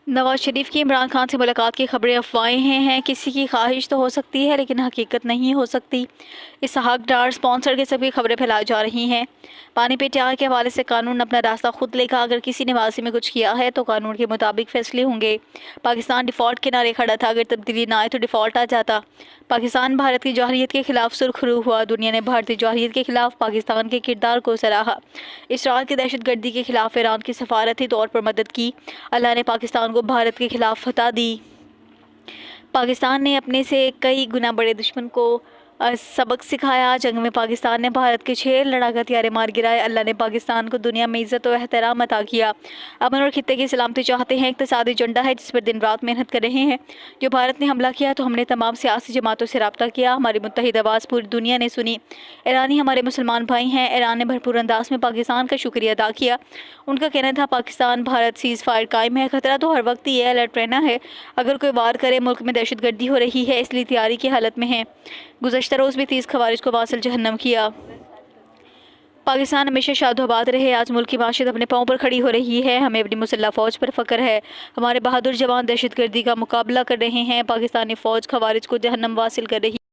नवाज शरीफ की इमरान खान से मुलाकात की खबरें अफवाहें हैं। किसी की ख्वाहिश तो हो सकती है लेकिन हकीकत नहीं हो सकती। इसहाक डार स्पॉन्सर के सभी खबरें फैलाई जा रही हैं। पानी पे प्यार के हवाले से कानून अपना रास्ता खुद लेगा। अगर किसी ने वासी में कुछ किया है तो कानून के मुताबिक फैसले होंगे। पाकिस्तान डिफ़ॉल्ट के नारे खड़ा था, अगर तब्दीली ना आए तो डिफ़ॉल्ट आ जाता। पाकिस्तान भारत की जौहरियत के खिलाफ सुरखरू हुआ। दुनिया ने भारतीय जौहरियत के खिलाफ पाकिस्तान के किरदार को सराहा। इसराइल की दहशतगर्दी के खिलाफ ईरान की सफारती तौर पर मदद की। अल्लाह ने पाकिस्तान को भारत के खिलाफ फतह दी। पाकिस्तान ने अपने से कई गुना बड़े दुश्मन को सबक सिखाया। जंग में पाकिस्तान ने भारत के 6 लड़ाका हथियारे मार गिराए। अल्लाह ने पाकिस्तान को दुनिया में इज्जत और एहतराम अता किया। अमन और खित्ते की सलामती चाहते हैं। इक़्तिसादी एजेंडा है जिस पर दिन रात मेहनत कर रहे हैं। जो भारत ने हमला किया तो हमने तमाम सियासी जमातों से रब्ता किया। हमारी मुत्तहिद आवाज़ पूरी दुनिया ने सुनी। ईरानी हमारे मुसलमान भाई हैं। ईरान ने भरपूर अंदाज में पाकिस्तान का शुक्रिया अदा किया। उनका कहना था पाकिस्तान भारत सीज़ फायर कायम है। खतरा तो हर वक्त ही है, अलर्ट रहना है। अगर कोई वार करे, मुल्क में दहशतगर्दी हो रही है, इसलिए तैयारी की हालत में है। गुज़श्ता रोज़ भी 30 खवारिज को वासिल जहन्नम किया। पाकिस्तान हमेशा शादोबाद रहे। आज मुल्क की माशियत अपने पाँव पर खड़ी हो रही है। हमें अपनी मुसल्लह फ़ौज पर फ़ख्र है। हमारे बहादुर जवान दहशतगर्दी का मुकाबला कर रहे हैं। पाकिस्तानी फ़ौज खवारिज को जहन्नम वासिल कर रही